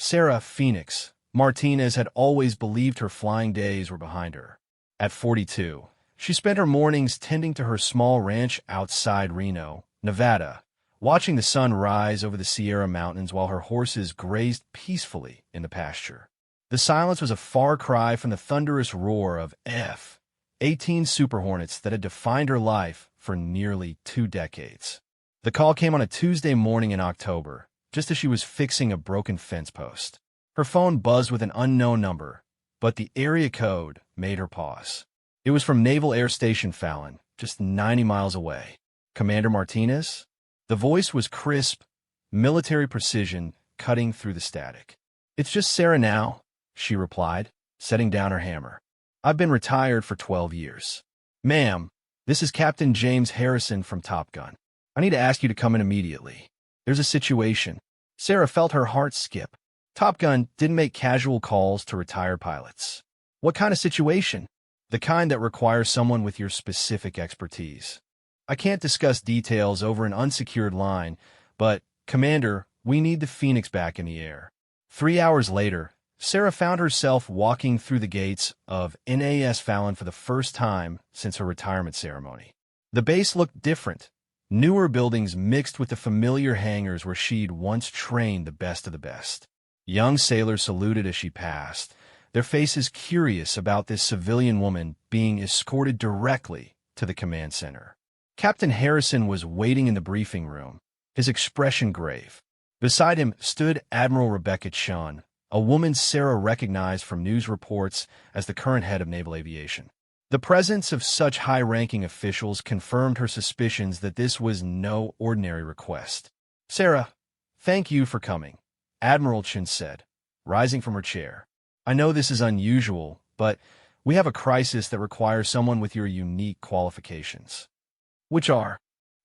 Sarah Phoenix Martinez had always believed her flying days were behind her. At 42, she spent her mornings tending to her small ranch outside Reno, Nevada, watching the sun rise over the Sierra Mountains while her horses grazed peacefully in the pasture. The silence was a far cry from the thunderous roar of F-18 Super Hornets that had defined her life for nearly 2 decades. The call came on a Tuesday morning in October, just as she was fixing a broken fence post. Her phone buzzed with an unknown number, but the area code made her pause. It was from Naval Air Station Fallon, just 90 miles away. "Commander Martinez?" The voice was crisp, military precision cutting through the static. "It's just Sarah now," she replied, setting down her hammer. "I've been retired for 12 years. Ma'am, this is Captain James Harrison from Top Gun. I need to ask you to come in immediately. There's a situation." Sarah felt her heart skip. Top Gun didn't make casual calls to retired pilots. "What kind of situation?" "The kind that requires someone with your specific expertise. I can't discuss details over an unsecured line, but, Commander, we need the Phoenix back in the air." 3 hours later, Sarah found herself walking through the gates of NAS Fallon for the first time since her retirement ceremony. The base looked different. Newer buildings mixed with the familiar hangars where she'd once trained the best of the best. Young sailors saluted as she passed, their faces curious about this civilian woman being escorted directly to the command center. Captain Harrison was waiting in the briefing room, his expression grave. Beside him stood Admiral Rebecca Chun, a woman Sarah recognized from news reports as the current head of naval aviation. The presence of such high-ranking officials confirmed her suspicions that this was no ordinary request. "Sarah, thank you for coming," Admiral Chun said, rising from her chair. "I know this is unusual, but we have a crisis that requires someone with your unique qualifications." "Which are?"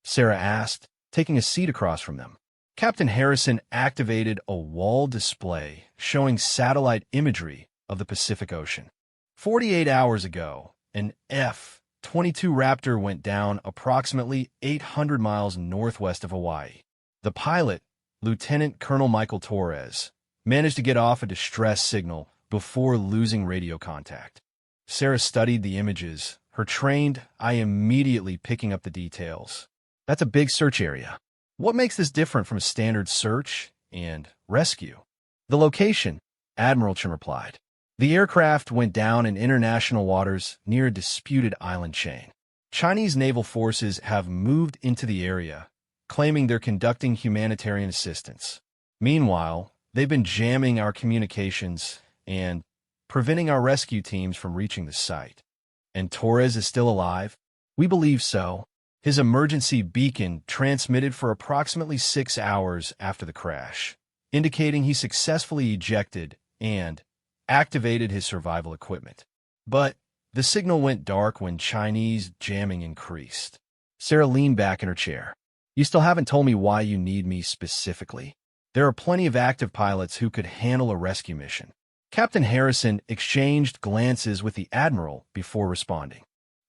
Sarah asked, taking a seat across from them. Captain Harrison activated a wall display showing satellite imagery of the Pacific Ocean. 48 hours ago, an F-22 Raptor went down approximately 800 miles northwest of Hawaii. The pilot, Lieutenant Colonel Michael Torres, managed to get off a distress signal before losing radio contact. Sarah studied the images, her trained eye immediately picking up the details. "That's a big search area. What makes this different from a standard search and rescue?" "The location," Admiral Chun replied. "The aircraft went down in international waters near a disputed island chain. Chinese naval forces have moved into the area, claiming they're conducting humanitarian assistance. Meanwhile, they've been jamming our communications and preventing our rescue teams from reaching the site." "And Torres is still alive?" "We believe so. His emergency beacon transmitted for approximately 6 hours after the crash, indicating he successfully ejected and activated his survival equipment. But the signal went dark when Chinese jamming increased." Sarah leaned back in her chair. "You still haven't told me why you need me specifically. There are plenty of active pilots who could handle a rescue mission." Captain Harrison exchanged glances with the Admiral before responding.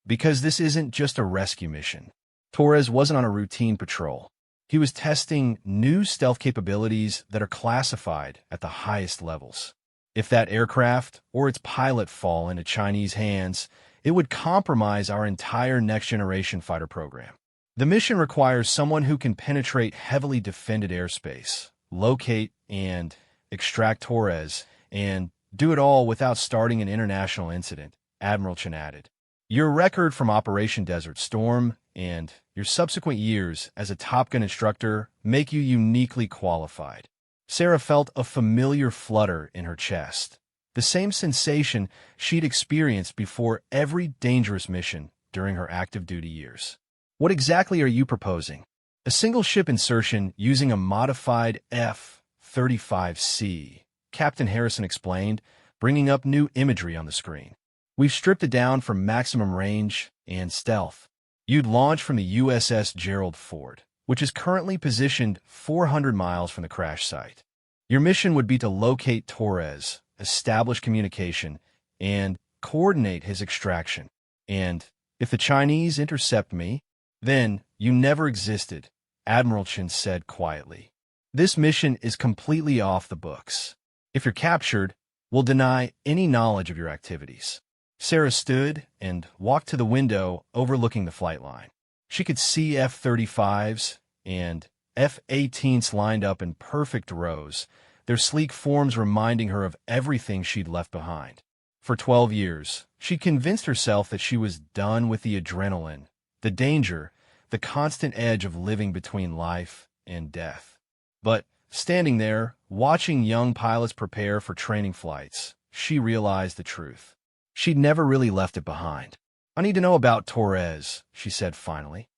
"Because this isn't just a rescue mission. Torres wasn't on a routine patrol. He was testing new stealth capabilities that are classified at the highest levels. If that aircraft or its pilot fall into Chinese hands, it would compromise our entire next-generation fighter program. The mission requires someone who can penetrate heavily defended airspace, locate and extract Torres, and do it all without starting an international incident," Admiral Chun added. "Your record from Operation Desert Storm and your subsequent years as a Top Gun instructor make you uniquely qualified." Sarah felt a familiar flutter in her chest, the same sensation she'd experienced before every dangerous mission during her active duty years. "What exactly are you proposing?" "A single-ship insertion using a modified F-35C, Captain Harrison explained, bringing up new imagery on the screen. "We've stripped it down for maximum range and stealth. You'd launch from the USS Gerald Ford, which is currently positioned 400 miles from the crash site. Your mission would be to locate Torres, establish communication, and coordinate his extraction. And if the Chinese intercept me, then you never existed," Admiral Chun said quietly. "This mission is completely off the books." If you're captured, we'll deny any knowledge of your activities. Sarah stood and walked to the window overlooking the flight line. She could see F-35's and F-18's lined up in perfect rows, their sleek forms reminding her of everything she'd left behind. For 12 years, she convinced herself that she was done with the adrenaline, the danger, the constant edge of living between life and death. But standing there, watching young pilots prepare for training flights, she realized the truth. She'd never really left it behind. "I need to know about Torres," she said finally.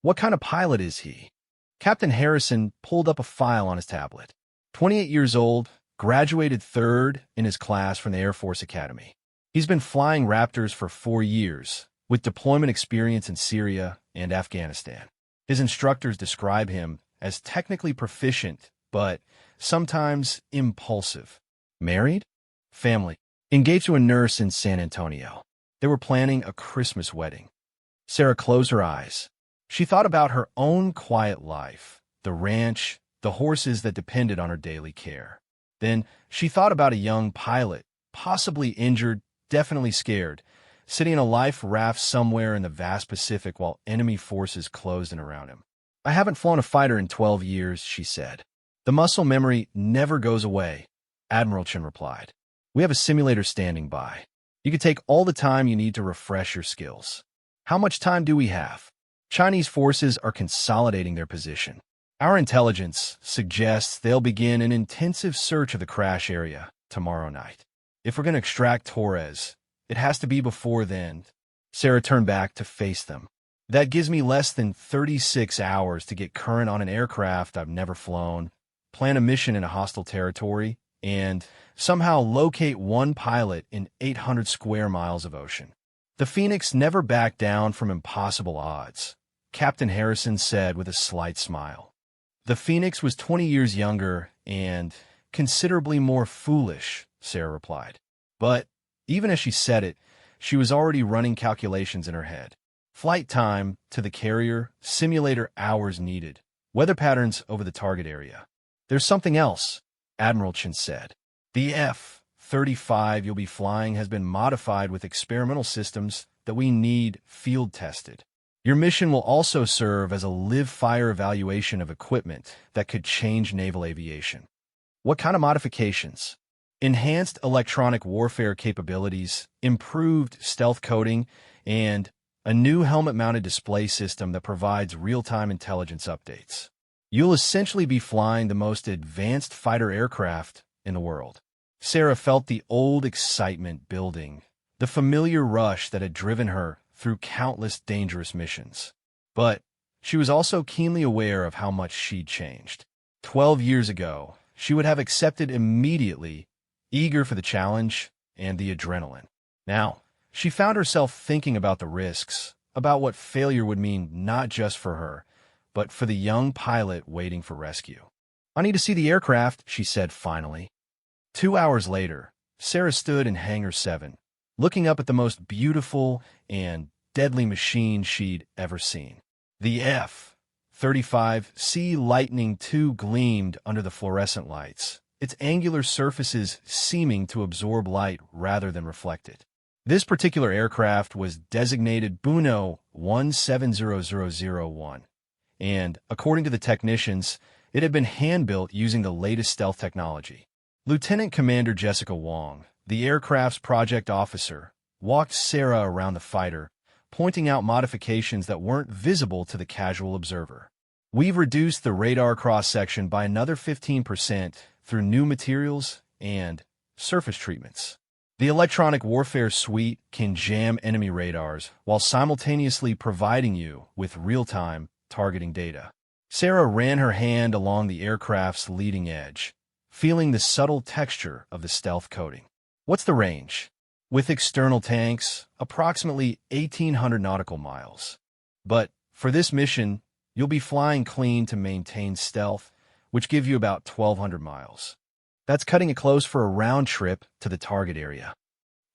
"What kind of pilot is he?" Captain Harrison pulled up a file on his tablet. 28 years old, graduated third in his class from the Air Force Academy. He's been flying Raptors for 4 years, with deployment experience in Syria and Afghanistan. His instructors describe him as technically proficient, but sometimes impulsive. Married? Family. Engaged to a nurse in San Antonio. They were planning a Christmas wedding. Sarah closed her eyes. She thought about her own quiet life, the ranch, the horses that depended on her daily care. Then she thought about a young pilot, possibly injured, definitely scared, sitting in a life raft somewhere in the vast Pacific while enemy forces closed in around him. "I haven't flown a fighter in 12 years, she said. "The muscle memory never goes away," Admiral Chen replied. "We have a simulator standing by. You can take all the time you need to refresh your skills." "How much time do we have?" "Chinese forces are consolidating their position. Our intelligence suggests they'll begin an intensive search of the crash area tomorrow night. If we're going to extract Torres, it has to be before then." Sarah turned back to face them. "That gives me less than 36 hours to get current on an aircraft I've never flown, plan a mission in a hostile territory, and somehow locate one pilot in 800 square miles of ocean." "The Phoenix never backed down from impossible odds," Captain Harrison said with a slight smile. "The Phoenix was 20 years younger and considerably more foolish," Sarah replied. But even as she said it, she was already running calculations in her head. Flight time to the carrier, simulator hours needed, weather patterns over the target area. "There's something else," Admiral Chen said. "The F-35 you'll be flying has been modified with experimental systems that we need field-tested. Your mission will also serve as a live-fire evaluation of equipment that could change naval aviation." "What kind of modifications?" "Enhanced electronic warfare capabilities, improved stealth coding, and a new helmet-mounted display system that provides real-time intelligence updates. You'll essentially be flying the most advanced fighter aircraft in the world." Sarah felt the old excitement building, the familiar rush that had driven her through countless dangerous missions. But she was also keenly aware of how much she'd changed. 12 years ago, she would have accepted immediately, eager for the challenge and the adrenaline. Now, she found herself thinking about the risks, about what failure would mean not just for her, but for the young pilot waiting for rescue. "I need to see the aircraft," she said finally. 2 hours later, Sarah stood in Hangar 7, looking up at the most beautiful and deadly machine she'd ever seen. The F-35C Lightning II gleamed under the fluorescent lights, its angular surfaces seeming to absorb light rather than reflect it. This particular aircraft was designated Buno 170001, and, according to the technicians, it had been hand-built using the latest stealth technology. Lieutenant Commander Jessica Wong, the aircraft's project officer, walked Sarah around the fighter, pointing out modifications that weren't visible to the casual observer. "We've reduced the radar cross-section by another 15% through new materials and surface treatments. The electronic warfare suite can jam enemy radars while simultaneously providing you with real-time targeting data." Sarah ran her hand along the aircraft's leading edge, feeling the subtle texture of the stealth coating. "What's the range?" "With external tanks, approximately 1,800 nautical miles. But for this mission, you'll be flying clean to maintain stealth, which give you about 1,200 miles. That's cutting it close for a round trip to the target area.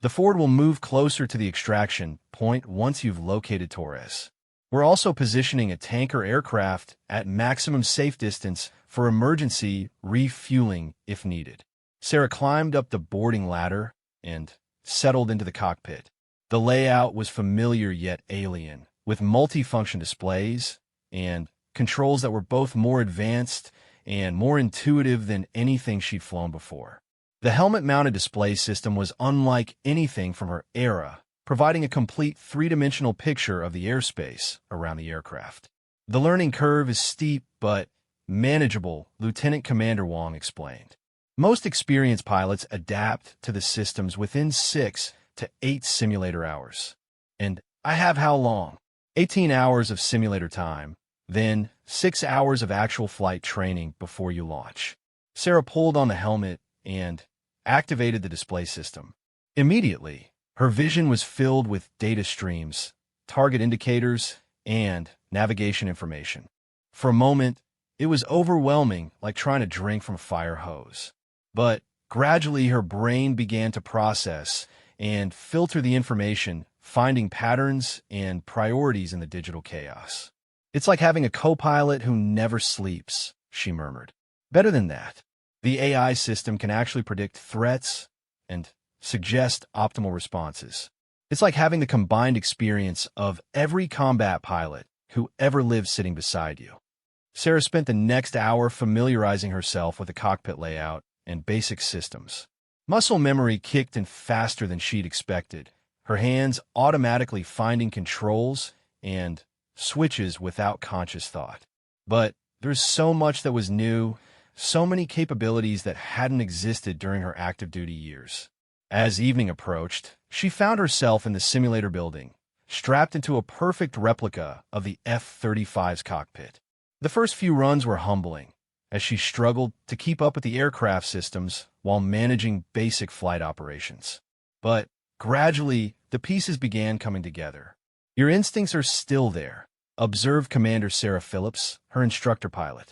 The Ford will move closer to the extraction point once you've located Torres. We're also positioning a tanker aircraft at maximum safe distance for emergency refueling if needed." Sarah climbed up the boarding ladder and settled into the cockpit. The layout was familiar yet alien, with multifunction displays and controls that were both more advanced and more intuitive than anything she'd flown before. The helmet-mounted display system was unlike anything from her era, providing a complete three-dimensional picture of the airspace around the aircraft. The learning curve is steep but manageable, Lieutenant Commander Wong explained. Most experienced pilots adapt to the systems within 6 to 8 simulator hours. And I have how long? 18 hours of simulator time, then 6 hours of actual flight training before you launch. Sarah pulled on the helmet and activated the display system. Immediately, her vision was filled with data streams, target indicators, and navigation information. For a moment, it was overwhelming, like trying to drink from a fire hose. But gradually, her brain began to process and filter the information, finding patterns and priorities in the digital chaos. It's like having a co-pilot who never sleeps, she murmured. Better than that, the AI system can actually predict threats and suggest optimal responses. It's like having the combined experience of every combat pilot who ever lived sitting beside you. Sarah spent the next hour familiarizing herself with the cockpit layout and basic systems. Muscle memory kicked in faster than she'd expected, her hands automatically finding controls and switches without conscious thought. But there's so much that was new, so many capabilities that hadn't existed during her active duty years. As evening approached, she found herself in the simulator building, strapped into a perfect replica of the F-35's cockpit. The first few runs were humbling, as she struggled to keep up with the aircraft systems while managing basic flight operations. But gradually, the pieces began coming together. Your instincts are still there, observed Commander Sarah Phillips, her instructor pilot.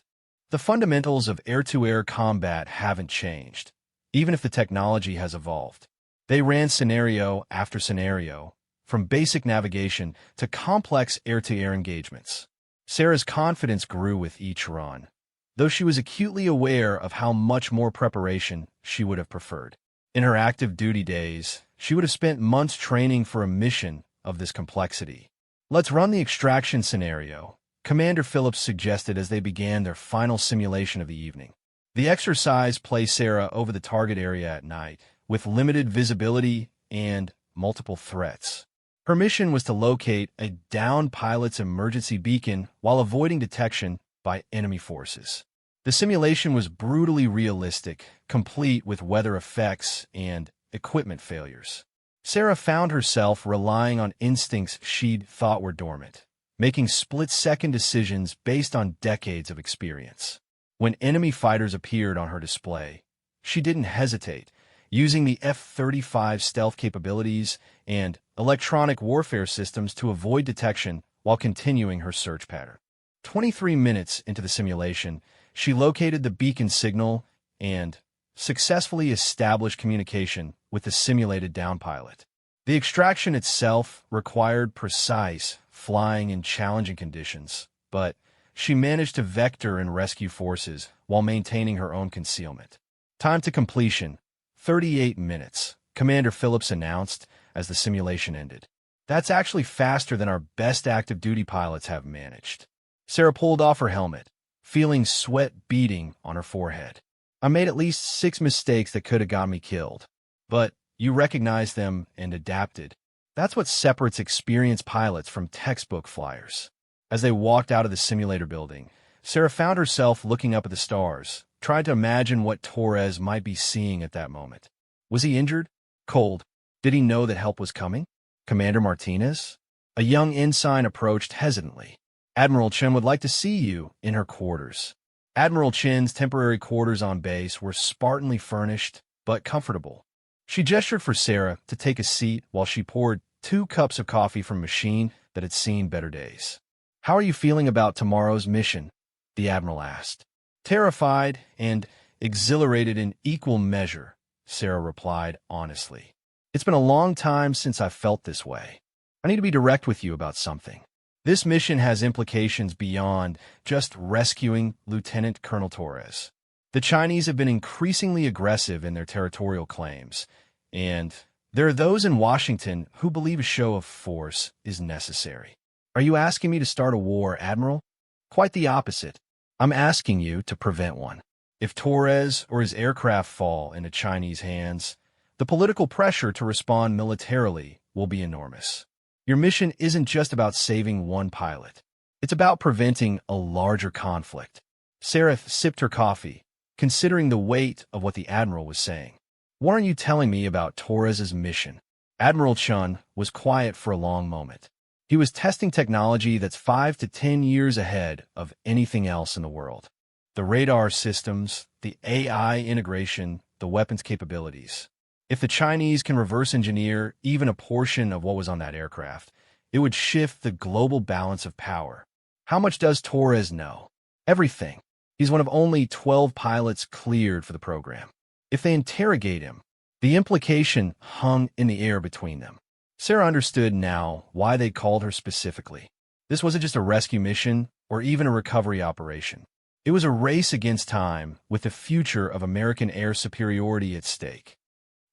The fundamentals of air-to-air combat haven't changed, even if the technology has evolved. They ran scenario after scenario, from basic navigation to complex air-to-air engagements. Sarah's confidence grew with each run, though she was acutely aware of how much more preparation she would have preferred. In her active duty days, she would have spent months training for a mission of this complexity. Let's run the extraction scenario, Commander Phillips suggested as they began their final simulation of the evening. The exercise placed Sarah over the target area at night, with limited visibility and multiple threats. Her mission was to locate a downed pilot's emergency beacon while avoiding detection by enemy forces. The simulation was brutally realistic, complete with weather effects and equipment failures. Sarah found herself relying on instincts she'd thought were dormant, making split-second decisions based on decades of experience. When enemy fighters appeared on her display, she didn't hesitate, using the F-35 stealth capabilities and electronic warfare systems to avoid detection while continuing her search pattern. 23 minutes into the simulation, she located the beacon signal and successfully established communication with the simulated down pilot. The extraction itself required precise flying in challenging conditions, but she managed to vector and rescue forces while maintaining her own concealment. Time to completion, 38 minutes, Commander Phillips announced as the simulation ended. That's actually faster than our best active duty pilots have managed. Sarah pulled off her helmet, feeling sweat beading on her forehead. I made at least 6 mistakes that could have got me killed. But you recognized them and adapted. That's what separates experienced pilots from textbook flyers. As they walked out of the simulator building, Sarah found herself looking up at the stars, trying to imagine what Torres might be seeing at that moment. Was he injured? Cold? Did he know that help was coming? Commander Martinez? A young ensign approached hesitantly. Admiral Chen would like to see you in her quarters. Admiral Chen's temporary quarters on base were spartanly furnished, but comfortable. She gestured for Sarah to take a seat while she poured 2 cups of coffee from a machine that had seen better days. How are you feeling about tomorrow's mission? The Admiral asked. Terrified and exhilarated in equal measure, Sarah replied honestly. It's been a long time since I felt this way. I need to be direct with you about something. This mission has implications beyond just rescuing Lieutenant Colonel Torres. The Chinese have been increasingly aggressive in their territorial claims, and there are those in Washington who believe a show of force is necessary. Are you asking me to start a war, Admiral? Quite the opposite. I'm asking you to prevent one. If Torres or his aircraft fall into Chinese hands, the political pressure to respond militarily will be enormous. Your mission isn't just about saving one pilot. It's about preventing a larger conflict. Sarah sipped her coffee, considering the weight of what the Admiral was saying. What aren't you telling me about Torres's mission? Admiral Chun was quiet for a long moment. He was testing technology that's 5 to 10 years ahead of anything else in the world. The radar systems, the AI integration, the weapons capabilities. If the Chinese can reverse engineer even a portion of what was on that aircraft, it would shift the global balance of power. How much does Torres know? Everything. He's one of only 12 pilots cleared for the program. If they interrogate him, the implication hung in the air between them. Sarah understood now why they called her specifically. This wasn't just a rescue mission or even a recovery operation. It was a race against time with the future of American air superiority at stake.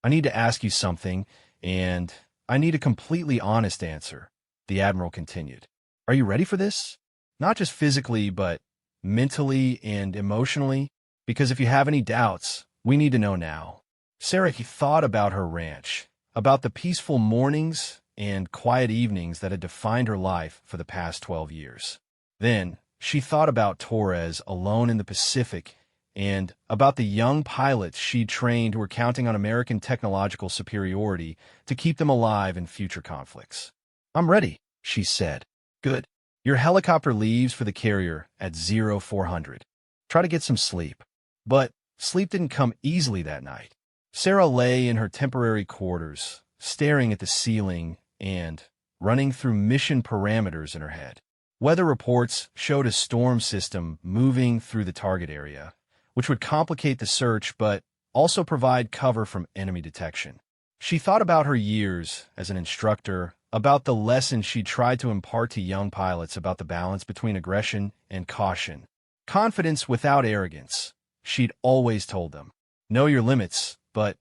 I need to ask you something, and I need a completely honest answer, the Admiral continued. Are you ready for this? Not just physically, but mentally and emotionally? Because if you have any doubts, we need to know now. Sarah thought about her ranch, about the peaceful mornings and quiet evenings that had defined her life for the past 12 years. Then, she thought about Torres alone in the Pacific and about the young pilots she'd trained who were counting on American technological superiority to keep them alive in future conflicts. I'm ready, she said. Good. Your helicopter leaves for the carrier at 0400. Try to get some sleep. But sleep didn't come easily that night. Sarah lay in her temporary quarters, staring at the ceiling and running through mission parameters in her head. Weather reports showed a storm system moving through the target area, which would complicate the search but also provide cover from enemy detection. She thought about her years as an instructor, about the lessons she tried to impart to young pilots about the balance between aggression and caution. Confidence without arrogance. She'd always told them, know your limits, but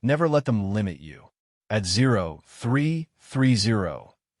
never let them limit you. At 0330,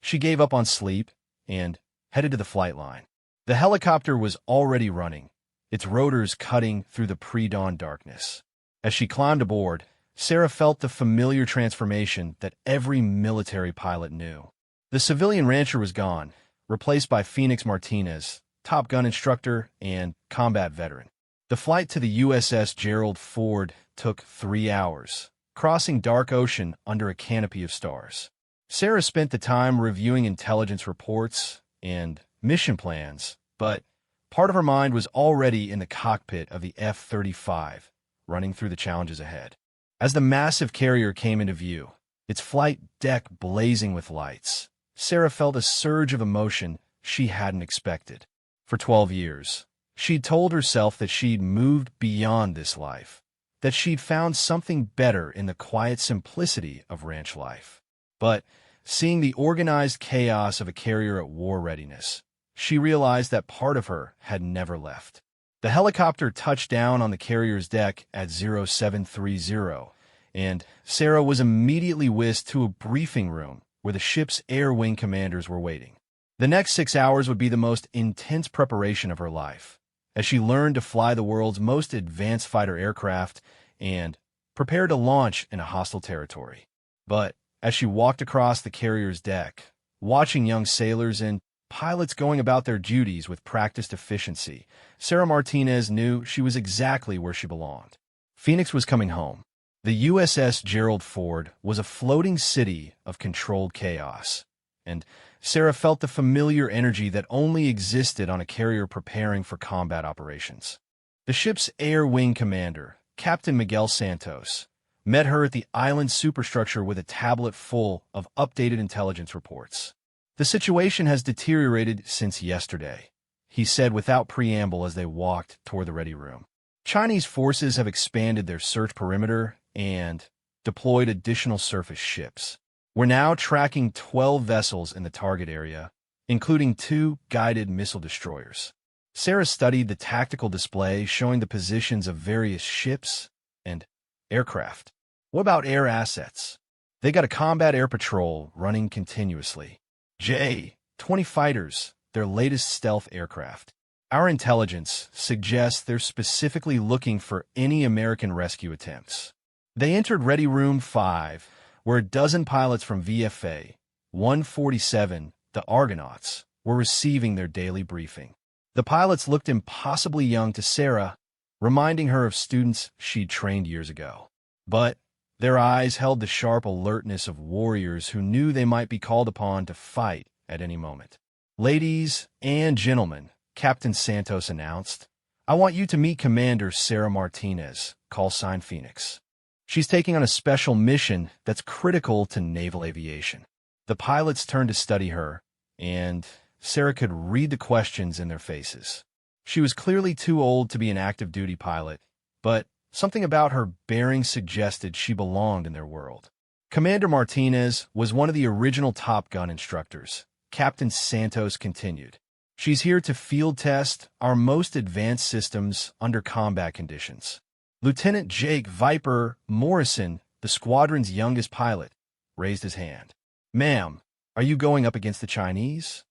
she gave up on sleep and headed to the flight line. The helicopter was already running, its rotors cutting through the pre-dawn darkness. As she climbed aboard, Sarah felt the familiar transformation that every military pilot knew. The civilian rancher was gone, replaced by Phoenix Martinez, Top Gun instructor and combat veteran. The flight to the USS Gerald Ford took 3 hours, crossing dark ocean under a canopy of stars. Sarah spent the time reviewing intelligence reports and mission plans, but part of her mind was already in the cockpit of the F-35, running through the challenges ahead. As the massive carrier came into view, its flight deck blazing with lights, Sarah felt a surge of emotion she hadn't expected. For 12 years, she'd told herself that she'd moved beyond this life, that she'd found something better in the quiet simplicity of ranch life. But seeing the organized chaos of a carrier at war readiness, she realized that part of her had never left. The helicopter touched down on the carrier's deck at 0730, and Sarah was immediately whisked to a briefing room where the ship's air wing commanders were waiting. The next 6 hours would be the most intense preparation of her life, as she learned to fly the world's most advanced fighter aircraft and prepare to launch in a hostile territory. But as she walked across the carrier's deck, watching young sailors and pilots going about their duties with practiced efficiency, Sarah Martinez knew she was exactly where she belonged. Phoenix was coming home. The USS Gerald Ford was a floating city of controlled chaos, and Sarah felt the familiar energy that only existed on a carrier preparing for combat operations. The ship's air wing commander, Captain Miguel Santos, met her at the island superstructure with a tablet full of updated intelligence reports. The situation has deteriorated since yesterday, he said without preamble as they walked toward the ready room. Chinese forces have expanded their search perimeter and deployed additional surface ships. We're now tracking 12 vessels in the target area, including 2 guided missile destroyers. Sarah studied the tactical display showing the positions of various ships and aircraft. What about air assets? They got a combat air patrol running continuously. J-20 fighters, their latest stealth aircraft. Our intelligence suggests they're specifically looking for any American rescue attempts. They entered Ready Room 5, where a dozen pilots from VFA 147, the Argonauts, were receiving their daily briefing. The pilots looked impossibly young to Sarah, reminding her of students she'd trained years ago. But their eyes held the sharp alertness of warriors who knew they might be called upon to fight at any moment. "Ladies and gentlemen," Captain Santos announced, "I want you to meet Commander Sarah Martinez, call sign Phoenix. She's taking on a special mission that's critical to naval aviation." The pilots turned to study her, and Sarah could read the questions in their faces. She was clearly too old to be an active duty pilot, but something about her bearing suggested she belonged in their world. Commander Martinez was one of the original Top Gun instructors. Captain Santos continued, "She's here to field test our most advanced systems under combat conditions." Lieutenant Jake Viper Morrison, the squadron's youngest pilot, raised his hand. "Ma'am, are you going up against the Chinese?"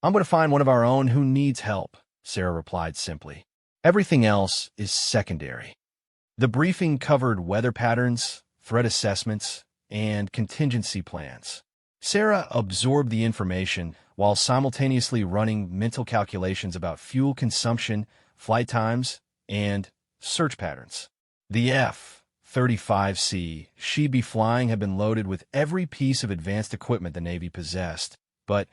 "I'm going to find one of our own who needs help," Sarah replied simply. "Everything else is secondary." The briefing covered weather patterns, threat assessments, and contingency plans. Sarah absorbed the information while simultaneously running mental calculations about fuel consumption, flight times, and search patterns. The F-35C she'd be flying had been loaded with every piece of advanced equipment the Navy possessed, but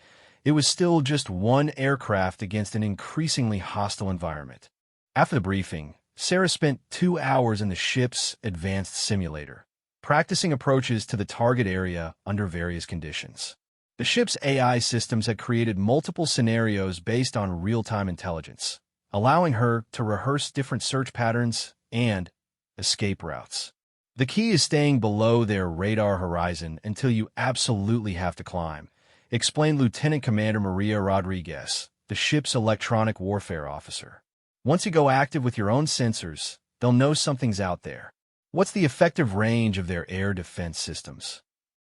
it was still just one aircraft against an increasingly hostile environment. After the briefing, Sarah spent 2 hours in the ship's advanced simulator, practicing approaches to the target area under various conditions. The ship's AI systems had created multiple scenarios based on real-time intelligence, allowing her to rehearse different search patterns and escape routes. The key is staying below their radar horizon until you absolutely have to climb, explained Lieutenant Commander Maria Rodriguez, the ship's electronic warfare officer. "Once you go active with your own sensors, they'll know something's out there." "What's the effective range of their air defense systems?"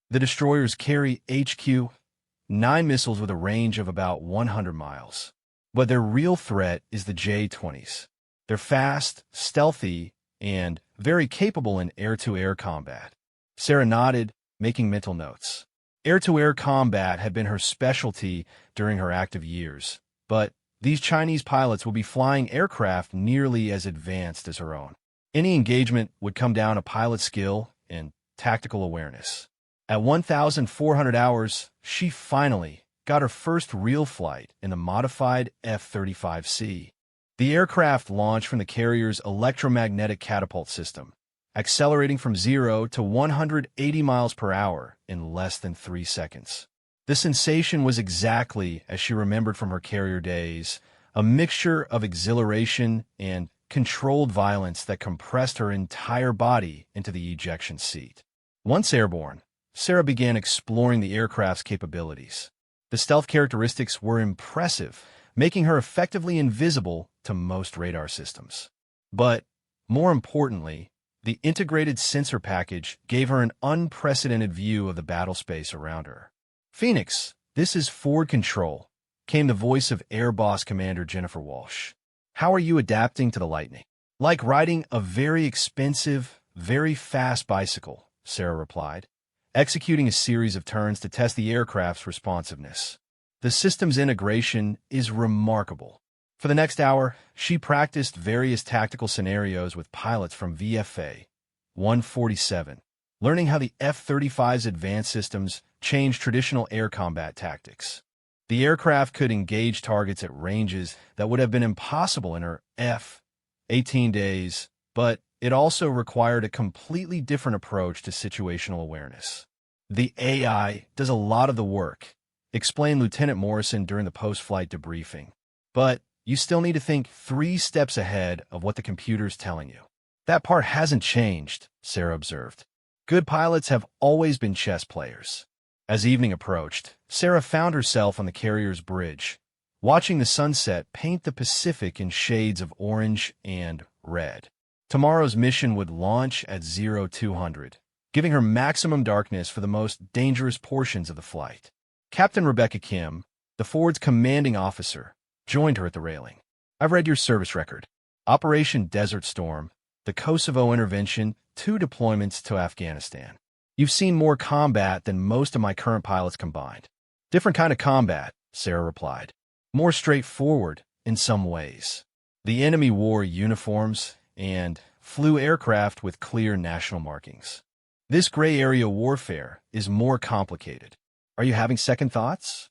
"The destroyers carry HQ-9 missiles with a range of about 100 miles. But their real threat is the J-20's. They're fast, stealthy, and very capable in air-to-air combat." Sarah nodded, making mental notes. Air-to-air combat had been her specialty during her active years, but these Chinese pilots will be flying aircraft nearly as advanced as her own. Any engagement would come down to pilot skill and tactical awareness. At 1,400 hours, she finally got her first real flight in the modified F-35C. The aircraft launched from the carrier's electromagnetic catapult system, accelerating from 0 to 180 miles per hour in less than 3 seconds. The sensation was exactly as she remembered from her carrier days, a mixture of exhilaration and controlled violence that compressed her entire body into the ejection seat. Once airborne, Sarah began exploring the aircraft's capabilities. The stealth characteristics were impressive, making her effectively invisible to most radar systems. But, more importantly, the integrated sensor package gave her an unprecedented view of the battle space around her. "Phoenix, this is Forward Control," came the voice of Air Boss Commander Jennifer Walsh. "How are you adapting to the lightning?" "Like riding a very expensive, very fast bicycle," Sarah replied, executing a series of turns to test the aircraft's responsiveness. The system's integration is remarkable. For the next hour, she practiced various tactical scenarios with pilots from VFA 147, learning how the F-35's advanced systems change traditional air combat tactics. The aircraft could engage targets at ranges that would have been impossible in her F-18 days, but it also required a completely different approach to situational awareness. "The AI does a lot of the work," explained Lieutenant Morrison during the post-flight debriefing. "But you still need to think 3 steps ahead of what the computer's telling you." "That part hasn't changed," Sarah observed. "Good pilots have always been chess players." As evening approached, Sarah found herself on the carrier's bridge, watching the sunset paint the Pacific in shades of orange and red. Tomorrow's mission would launch at 0200, giving her maximum darkness for the most dangerous portions of the flight. Captain Rebecca Kim, the Ford's commanding officer, joined her at the railing. "I've read your service record. Operation Desert Storm, the Kosovo intervention, 2 deployments to Afghanistan. You've seen more combat than most of my current pilots combined." "Different kind of combat," Sarah replied. "More straightforward in some ways. The enemy wore uniforms and flew aircraft with clear national markings. This gray area warfare is more complicated. Are you having second thoughts?"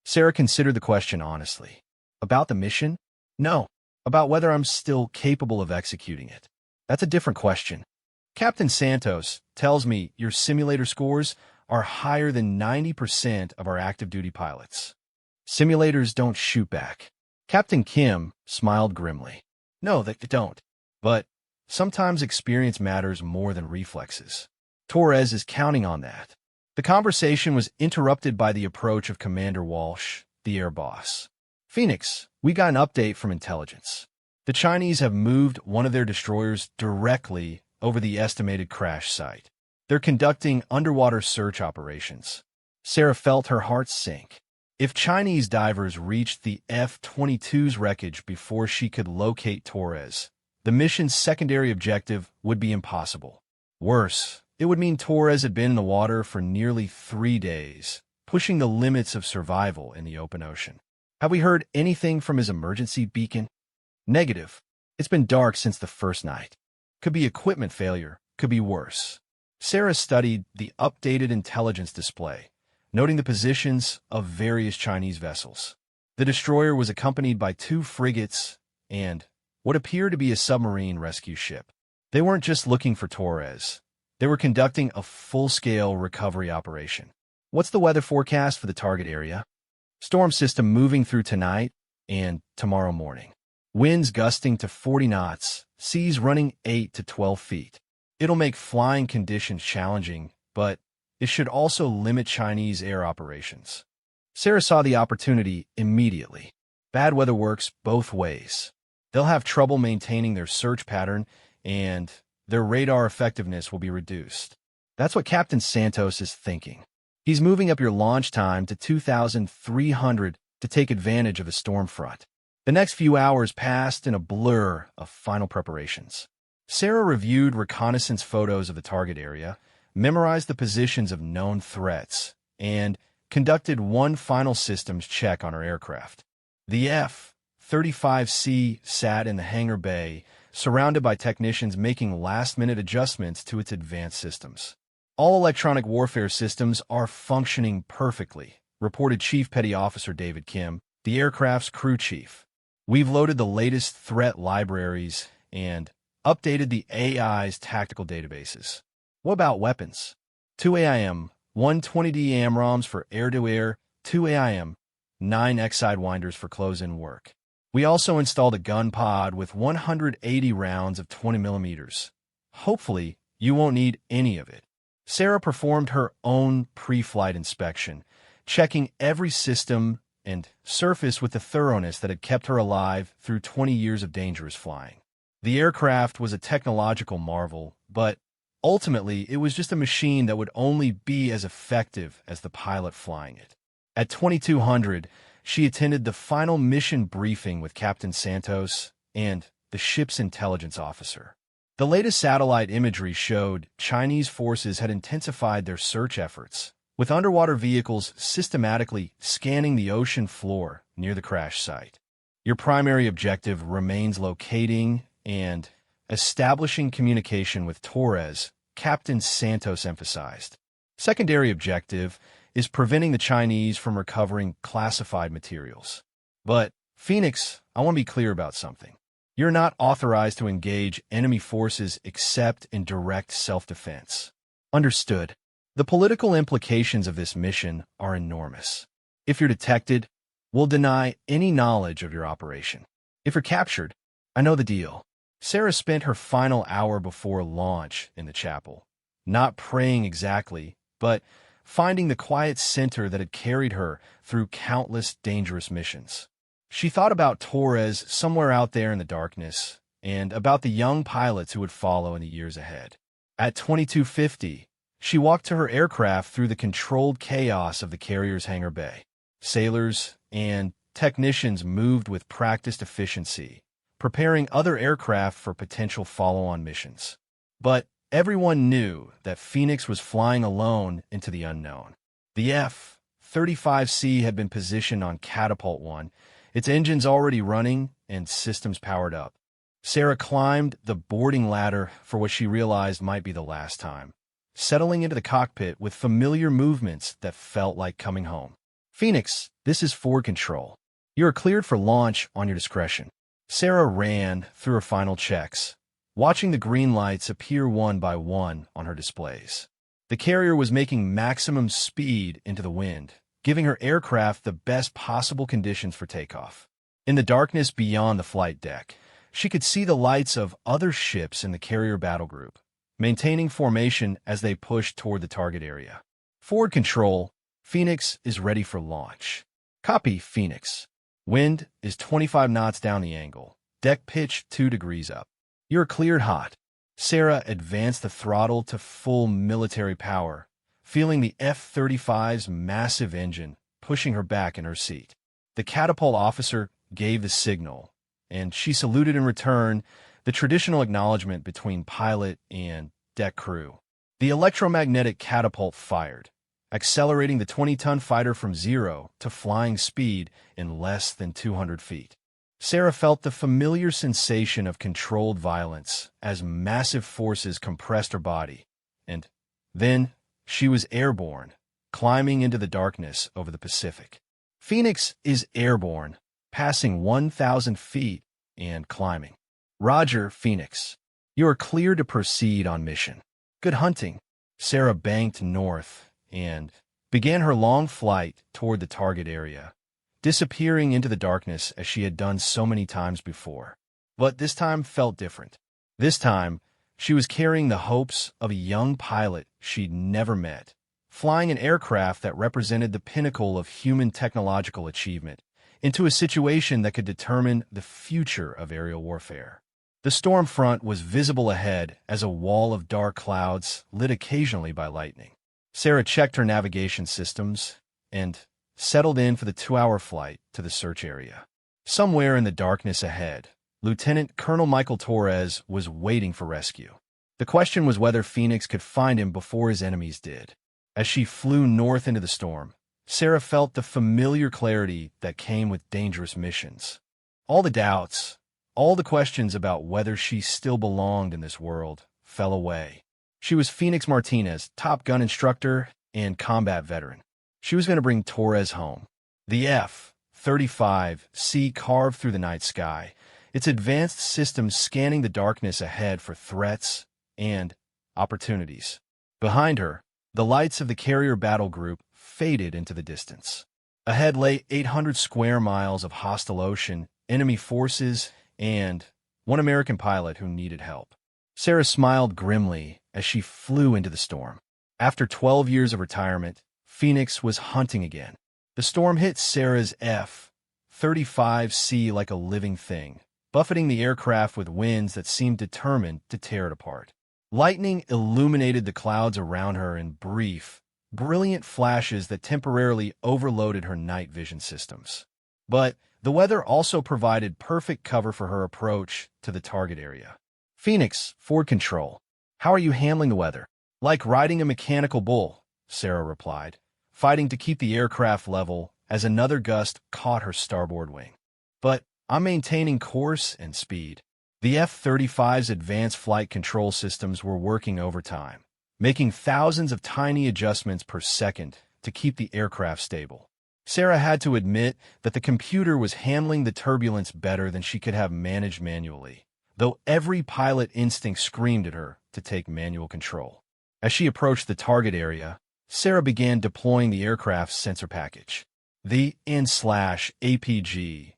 Sarah considered the question honestly. "About the mission? No. About whether I'm still capable of executing it. That's a different question. Captain Santos tells me your simulator scores are higher than 90% of our active duty pilots." "Simulators don't shoot back." Captain Kim smiled grimly. "No, they don't. But sometimes experience matters more than reflexes. Torres is counting on that." The conversation was interrupted by the approach of Commander Walsh, the air boss. "Phoenix, we got an update from intelligence. The Chinese have moved one of their destroyers directly over the estimated crash site. They're conducting underwater search operations." Sarah felt her heart sink. If Chinese divers reached the F-22’s wreckage before she could locate Torres, the mission's secondary objective would be impossible. Worse, it would mean Torres had been in the water for nearly 3 days, pushing the limits of survival in the open ocean. "Have we heard anything from his emergency beacon?" "Negative. It's been dark since the first night. Could be equipment failure, could be worse." Sarah studied the updated intelligence display, noting the positions of various Chinese vessels. The destroyer was accompanied by 2 frigates and what appeared to be a submarine rescue ship. They weren't just looking for Torres. They were conducting a full-scale recovery operation. "What's the weather forecast for the target area?" "Storm system moving through tonight and tomorrow morning. Winds gusting to 40 knots, seas running 8 to 12 feet. It'll make flying conditions challenging, but it should also limit Chinese air operations." Sarah saw the opportunity immediately. Bad weather works both ways. They'll have trouble maintaining their search pattern, and their radar effectiveness will be reduced. That's what Captain Santos is thinking. He's moving up your launch time to 2,300 to take advantage of the storm front. The next few hours passed in a blur of final preparations. Sarah reviewed reconnaissance photos of the target area, memorized the positions of known threats, and conducted one final systems check on her aircraft. The F-35C sat in the hangar bay, surrounded by technicians making last-minute adjustments to its advanced systems. "All electronic warfare systems are functioning perfectly," reported Chief Petty Officer David Kim, the aircraft's crew chief. "We've loaded the latest threat libraries and updated the AI's tactical databases." "What about weapons?" 2 AIM, 120D AMRAAMs for air-to-air, 2 AIM, 9 X-Sidewinders for close-in work. We also installed a gun pod with 180 rounds of 20 millimeters. Hopefully, you won't need any of it." Sarah performed her own pre-flight inspection, checking every system and surface with the thoroughness that had kept her alive through 20 years of dangerous flying. The aircraft was a technological marvel, but ultimately it was just a machine that would only be as effective as the pilot flying it. At 2200, she attended the final mission briefing with Captain Santos and the ship's intelligence officer. The latest satellite imagery showed Chinese forces had intensified their search efforts, with underwater vehicles systematically scanning the ocean floor near the crash site. "Your primary objective remains locating and establishing communication with Torres," Captain Santos emphasized. "Secondary objective is preventing the Chinese from recovering classified materials. But, Phoenix, I want to be clear about something. You're not authorized to engage enemy forces except in direct self-defense." "Understood." The political implications of this mission are enormous. If you're detected, we'll deny any knowledge of your operation. If you're captured, I know the deal. Sarah spent her final hour before launch in the chapel, not praying exactly, but finding the quiet center that had carried her through countless dangerous missions. She thought about Torres somewhere out there in the darkness, and about the young pilots who would follow in the years ahead. At 22:50, she walked to her aircraft through the controlled chaos of the carrier's hangar bay. Sailors and technicians moved with practiced efficiency, preparing other aircraft for potential follow-on missions. But everyone knew that Phoenix was flying alone into the unknown. The F-35C had been positioned on Catapult 1, its engines already running and systems powered up. Sarah climbed the boarding ladder for what she realized might be the last time, settling into the cockpit with familiar movements that felt like coming home. "Phoenix, this is forward control. You are cleared for launch on your discretion." Sarah ran through her final checks, watching the green lights appear one by one on her displays. The carrier was making maximum speed into the wind, giving her aircraft the best possible conditions for takeoff. In the darkness beyond the flight deck, she could see the lights of other ships in the carrier battle group, maintaining formation as they pushed toward the target area. "Forward control, Phoenix is ready for launch." "Copy, Phoenix. Wind is 25 knots down the angle. Deck pitch 2 degrees up. You're cleared hot." Sarah advanced the throttle to full military power, feeling the F-35's massive engine pushing her back in her seat. The catapult officer gave the signal, and she saluted in return, the traditional acknowledgement between pilot and deck crew. The electromagnetic catapult fired, accelerating the 20-ton fighter from 0 to flying speed in less than 200 feet. Sarah felt the familiar sensation of controlled violence as massive forces compressed her body, and then she was airborne, climbing into the darkness over the Pacific. "Phoenix is airborne, passing 1,000 feet and climbing." "Roger, Phoenix. You are clear to proceed on mission." "Good hunting." Sarah banked north and began her long flight toward the target area, disappearing into the darkness as she had done so many times before. But this time felt different. This time, she was carrying the hopes of a young pilot she'd never met, flying an aircraft that represented the pinnacle of human technological achievement into a situation that could determine the future of aerial warfare. The storm front was visible ahead as a wall of dark clouds lit occasionally by lightning. Sarah checked her navigation systems and settled in for the 2-hour flight to the search area. Somewhere in the darkness ahead, Lieutenant Colonel Michael Torres was waiting for rescue. The question was whether Phoenix could find him before his enemies did. As she flew north into the storm, Sarah felt the familiar clarity that came with dangerous missions. All the doubts, all the questions about whether she still belonged in this world, fell away. She was Phoenix Martinez, Top Gun instructor and combat veteran. She was going to bring Torres home. The F-35C carved through the night sky, its advanced systems scanning the darkness ahead for threats and opportunities. Behind her, the lights of the carrier battle group faded into the distance. Ahead lay 800 square miles of hostile ocean, enemy forces, and one American pilot who needed help. Sarah smiled grimly as she flew into the storm. After 12 years of retirement, Phoenix was hunting again. The storm hit Sarah's F-35C like a living thing, buffeting the aircraft with winds that seemed determined to tear it apart. Lightning illuminated the clouds around her in brief, brilliant flashes that temporarily overloaded her night vision systems. But the weather also provided perfect cover for her approach to the target area. "Phoenix, forward control. How are you handling the weather?" "Like riding a mechanical bull," Sarah replied, fighting to keep the aircraft level as another gust caught her starboard wing. "But I'm maintaining course and speed." The F-35's advanced flight control systems were working overtime, making thousands of tiny adjustments per second to keep the aircraft stable. Sarah had to admit that the computer was handling the turbulence better than she could have managed manually, though every pilot instinct screamed at her to take manual control. As she approached the target area, Sarah began deploying the aircraft's sensor package. The APG-81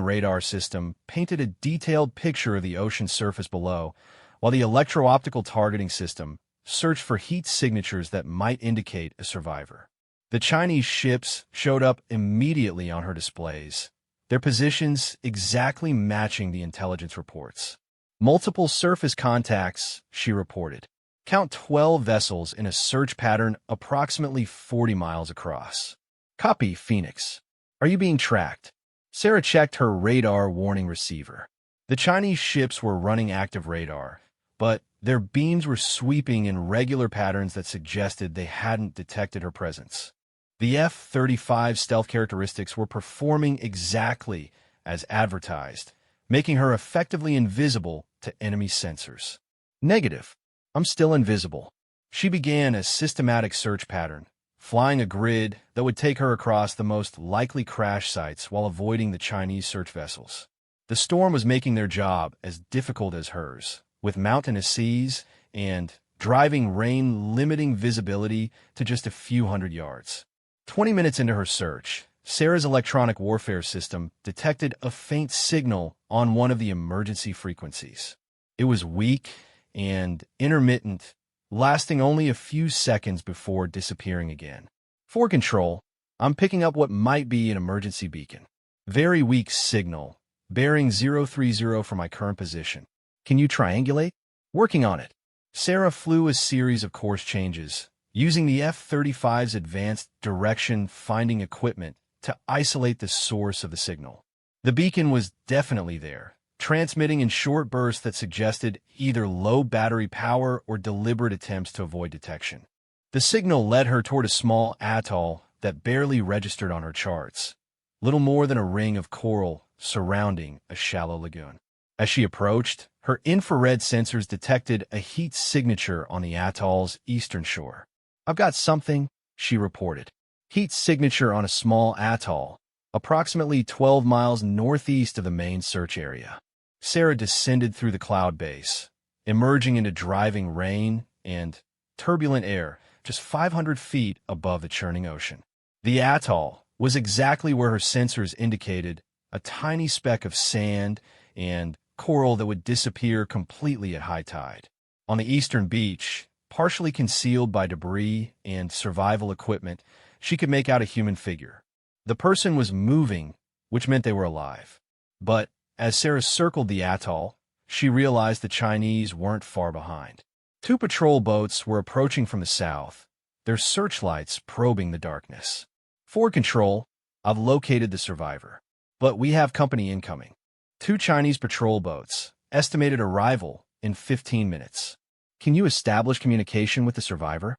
radar system painted a detailed picture of the ocean surface below, while the electro-optical targeting system searched for heat signatures that might indicate a survivor. The Chinese ships showed up immediately on her displays, their positions exactly matching the intelligence reports. Multiple surface contacts, she reported. Count 12 vessels in a search pattern approximately 40 miles across. Copy, Phoenix. Are you being tracked? Sarah checked her radar warning receiver. The Chinese ships were running active radar, but their beams were sweeping in regular patterns that suggested they hadn't detected her presence. The F-35 stealth characteristics were performing exactly as advertised, making her effectively invisible to enemy sensors. Negative. I'm still invisible. She began a systematic search pattern, flying a grid that would take her across the most likely crash sites while avoiding the Chinese search vessels. The storm was making their job as difficult as hers, with mountainous seas and driving rain limiting visibility to just a few hundred yards. 20 minutes into her search, Sarah's electronic warfare system detected a faint signal on one of the emergency frequencies. It was weak and intermittent, lasting only a few seconds before disappearing again. For control, I'm picking up what might be an emergency beacon. Very weak signal, bearing 030 from my current position. Can you triangulate? Working on it. Sarah flew a series of course changes, using the F-35's advanced direction-finding equipment to isolate the source of the signal. The beacon was definitely there, transmitting in short bursts that suggested either low battery power or deliberate attempts to avoid detection. The signal led her toward a small atoll that barely registered on her charts, little more than a ring of coral surrounding a shallow lagoon. As she approached, her infrared sensors detected a heat signature on the atoll's eastern shore. I've got something, she reported. Heat signature on a small atoll, approximately 12 miles northeast of the main search area. Sarah descended through the cloud base, emerging into driving rain and turbulent air just 500 feet above the churning ocean. The atoll was exactly where her sensors indicated, a tiny speck of sand and coral that would disappear completely at high tide. On the eastern beach, partially concealed by debris and survival equipment, she could make out a human figure. The person was moving, which meant they were alive. But as Sarah circled the atoll, she realized the Chinese weren't far behind. 2 patrol boats were approaching from the south, their searchlights probing the darkness. For control, I've located the survivor, but we have company incoming. 2 Chinese patrol boats, estimated arrival in 15 minutes. Can you establish communication with the survivor?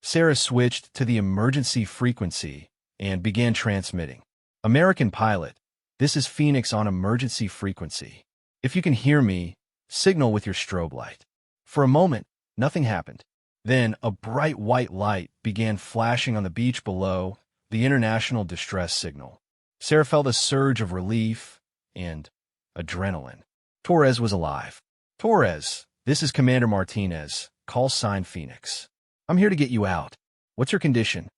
Sarah switched to the emergency frequency and began transmitting. American pilot, this is Phoenix on emergency frequency. If you can hear me, signal with your strobe light. For a moment, nothing happened. Then a bright white light began flashing on the beach below, the international distress signal. Sarah felt a surge of relief and adrenaline. Torres was alive. Torres, this is Commander Martinez, call sign Phoenix. I'm here to get you out. What's your condition?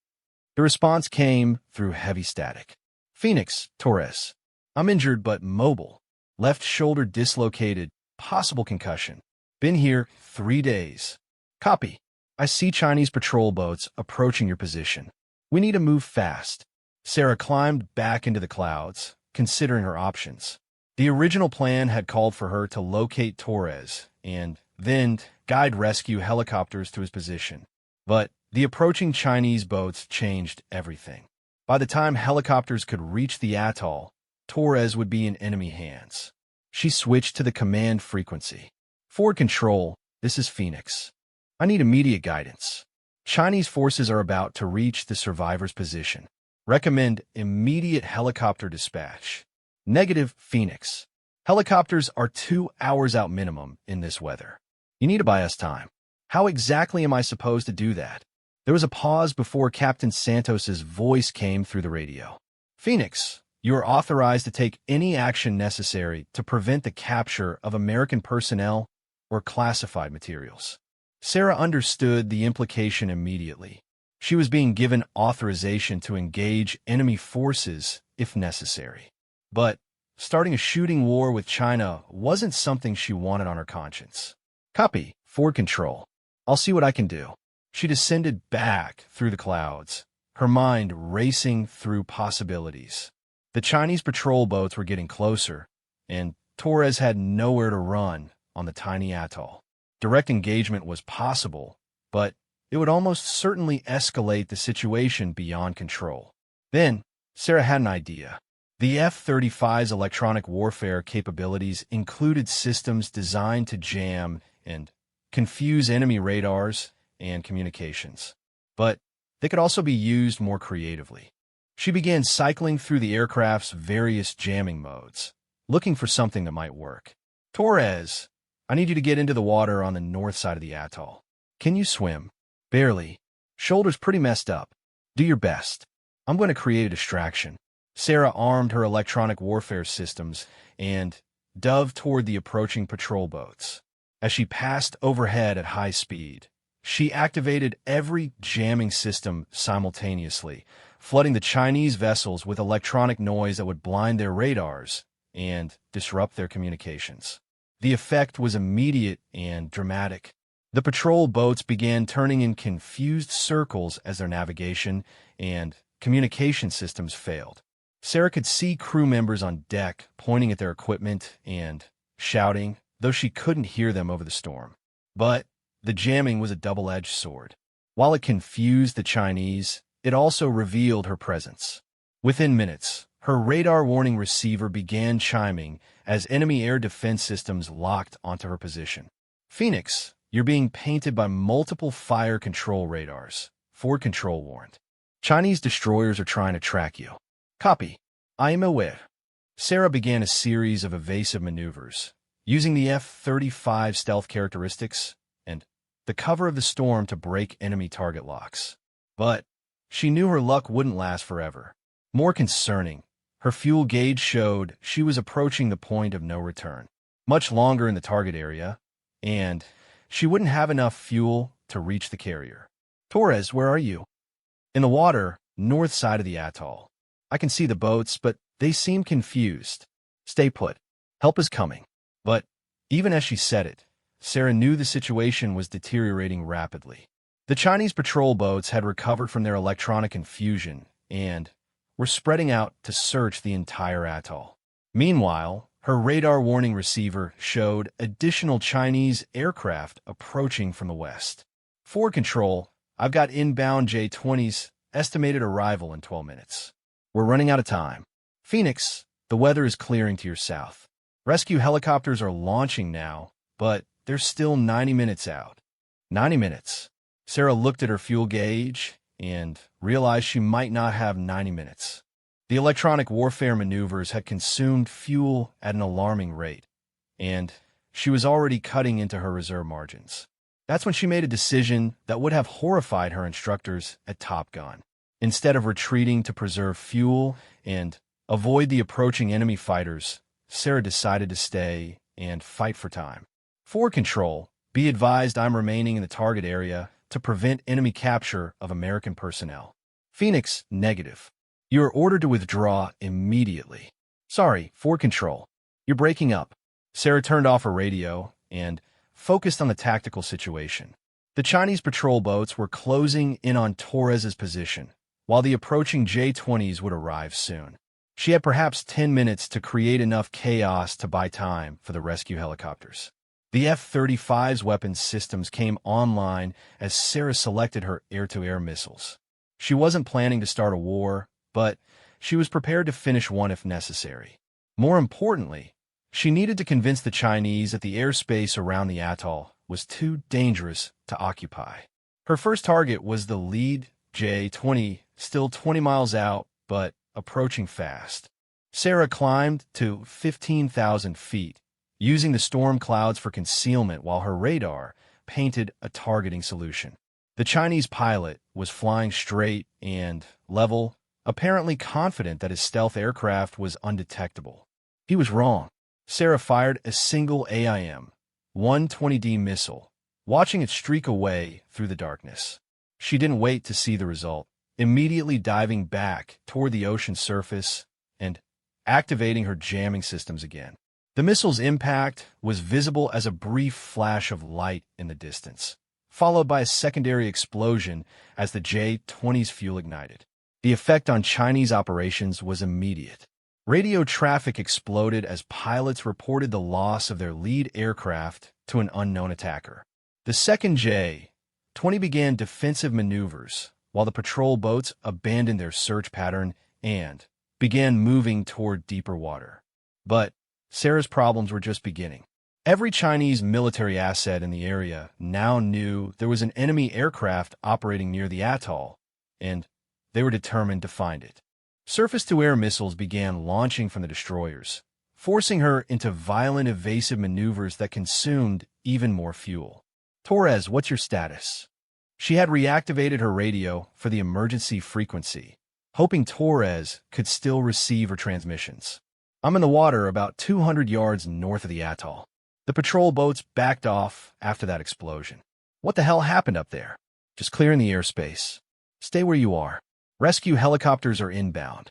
The response came through heavy static. Phoenix, Torres. I'm injured but mobile. Left shoulder dislocated, possible concussion. Been here 3 days. Copy. I see Chinese patrol boats approaching your position. We need to move fast. Sarah climbed back into the clouds, considering her options. The original plan had called for her to locate Torres and then guide rescue helicopters to his position. But the approaching Chinese boats changed everything. By the time helicopters could reach the atoll, Torres would be in enemy hands. She switched to the command frequency. Forward control, this is Phoenix. I need immediate guidance. Chinese forces are about to reach the survivor's position. Recommend immediate helicopter dispatch. Negative, Phoenix. Helicopters are 2 hours out minimum in this weather. You need to buy us time. How exactly am I supposed to do that? There was a pause before Captain Santos's voice came through the radio. Phoenix, you are authorized to take any action necessary to prevent the capture of American personnel or classified materials. Sarah understood the implication immediately. She was being given authorization to engage enemy forces if necessary. But starting a shooting war with China wasn't something she wanted on her conscience. Copy, forward control. I'll see what I can do. She descended back through the clouds, her mind racing through possibilities. The Chinese patrol boats were getting closer, and Torres had nowhere to run on the tiny atoll. Direct engagement was possible, but it would almost certainly escalate the situation beyond control. Then, Sarah had an idea. The F-35's electronic warfare capabilities included systems designed to jam and confuse enemy radars and communications. But they could also be used more creatively. She began cycling through the aircraft's various jamming modes, looking for something that might work. Torres, I need you to get into the water on the north side of the atoll. Can you swim? Barely. Shoulders pretty messed up. Do your best. I'm going to create a distraction. Sarah armed her electronic warfare systems and dove toward the approaching patrol boats. As she passed overhead at high speed, she activated every jamming system simultaneously, flooding the Chinese vessels with electronic noise that would blind their radars and disrupt their communications. The effect was immediate and dramatic. The patrol boats began turning in confused circles as their navigation and communication systems failed. Sarah could see crew members on deck pointing at their equipment and shouting, though she couldn't hear them over the storm. But the jamming was a double-edged sword. While it confused the Chinese, it also revealed her presence. Within minutes, her radar warning receiver began chiming as enemy air defense systems locked onto her position. Phoenix, you're being painted by multiple fire control radars. Forward control warned. Chinese destroyers are trying to track you. Copy. I am aware. Sarah began a series of evasive maneuvers, using the F-35 stealth characteristics and the cover of the storm to break enemy target locks. But she knew her luck wouldn't last forever. More concerning, her fuel gauge showed she was approaching the point of no return. Much longer in the target area, and she wouldn't have enough fuel to reach the carrier. Torres, where are you? In the water, north side of the atoll. I can see the boats, but they seem confused. Stay put. Help is coming. But even as she said it, Sarah knew the situation was deteriorating rapidly. The Chinese patrol boats had recovered from their electronic confusion and were spreading out to search the entire atoll. Meanwhile, her radar warning receiver showed additional Chinese aircraft approaching from the west. Forward control, I've got inbound J-20's estimated arrival in 12 minutes. We're running out of time. Phoenix, the weather is clearing to your south. Rescue helicopters are launching now, but they're still 90 minutes out. 90 minutes. Sarah looked at her fuel gauge and realized she might not have 90 minutes. The electronic warfare maneuvers had consumed fuel at an alarming rate, and she was already cutting into her reserve margins. That's when she made a decision that would have horrified her instructors at Top Gun. Instead of retreating to preserve fuel and avoid the approaching enemy fighters, Sarah decided to stay and fight for time. Forward control, be advised I'm remaining in the target area to prevent enemy capture of American personnel. Phoenix, negative. You are ordered to withdraw immediately. Sorry, forward control. You're breaking up. Sarah turned off her radio and focused on the tactical situation. The Chinese patrol boats were closing in on Torres's position, while the approaching J-20's would arrive soon. She had perhaps 10 minutes to create enough chaos to buy time for the rescue helicopters. The F-35's weapons systems came online as Sarah selected her air-to-air missiles. She wasn't planning to start a war, but she was prepared to finish one if necessary. More importantly, she needed to convince the Chinese that the airspace around the atoll was too dangerous to occupy. Her first target was the lead J-20, still 20 miles out, but approaching fast. Sarah climbed to 15,000 feet, using the storm clouds for concealment while her radar painted a targeting solution. The Chinese pilot was flying straight and level, apparently confident that his stealth aircraft was undetectable. He was wrong. Sarah fired a single AIM-120D missile, watching it streak away through the darkness. She didn't wait to see the result, immediately diving back toward the ocean surface and activating her jamming systems again. The missile's impact was visible as a brief flash of light in the distance, followed by a secondary explosion as the J-20's fuel ignited. The effect on Chinese operations was immediate. Radio traffic exploded as pilots reported the loss of their lead aircraft to an unknown attacker. The second J-20 began defensive maneuvers, while the patrol boats abandoned their search pattern and began moving toward deeper water. But Sarah's problems were just beginning. Every Chinese military asset in the area now knew there was an enemy aircraft operating near the atoll, and they were determined to find it. Surface-to-air missiles began launching from the destroyers, forcing her into violent evasive maneuvers that consumed even more fuel. "Torres, what's your status?" She had reactivated her radio for the emergency frequency, hoping Torres could still receive her transmissions. "I'm in the water about 200 yards north of the atoll." The patrol boats backed off after that explosion. "What the hell happened up there?" "Just clearing the airspace. Stay where you are. Rescue helicopters are inbound."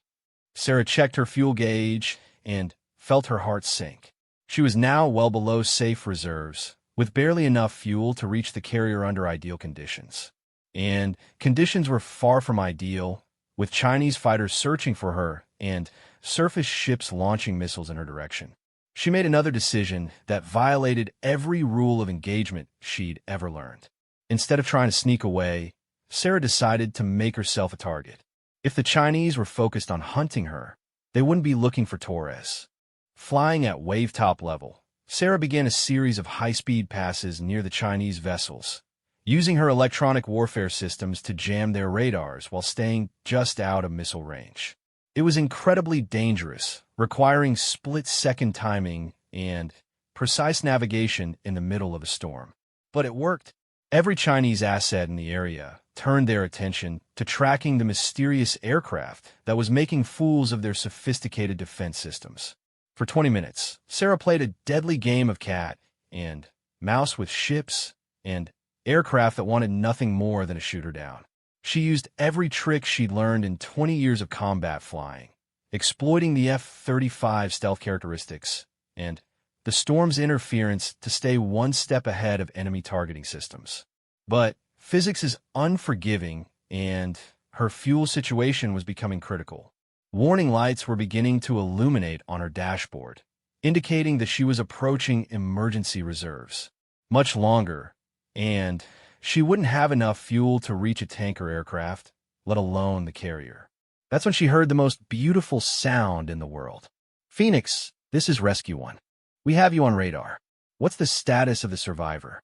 Sarah checked her fuel gauge and felt her heart sink. She was now well below safe reserves, with barely enough fuel to reach the carrier under ideal conditions. And conditions were far from ideal, with Chinese fighters searching for her and surface ships launching missiles in her direction. She made another decision that violated every rule of engagement she'd ever learned. Instead of trying to sneak away, Sarah decided to make herself a target. If the Chinese were focused on hunting her, they wouldn't be looking for Torres. Flying at wave-top level, Sarah began a series of high-speed passes near the Chinese vessels, using her electronic warfare systems to jam their radars while staying just out of missile range. It was incredibly dangerous, requiring split-second timing and precise navigation in the middle of a storm. But it worked. Every Chinese asset in the area turned their attention to tracking the mysterious aircraft that was making fools of their sophisticated defense systems. For 20 minutes, Sarah played a deadly game of cat and mouse with ships and aircraft that wanted nothing more than to shoot her down. She used every trick she'd learned in 20 years of combat flying, exploiting the F-35 stealth characteristics and the storm's interference to stay one step ahead of enemy targeting systems. But physics is unforgiving, and her fuel situation was becoming critical. Warning lights were beginning to illuminate on her dashboard, indicating that she was approaching emergency reserves. Much longer, and she wouldn't have enough fuel to reach a tanker aircraft, let alone the carrier. That's when she heard the most beautiful sound in the world. "Phoenix, this is Rescue 1. We have you on radar. What's the status of the survivor?"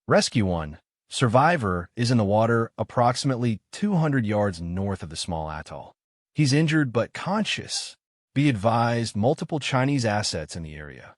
"Rescue 1. Survivor is in the water approximately 200 yards north of the small atoll. He's injured but conscious. Be advised, multiple Chinese assets in the area."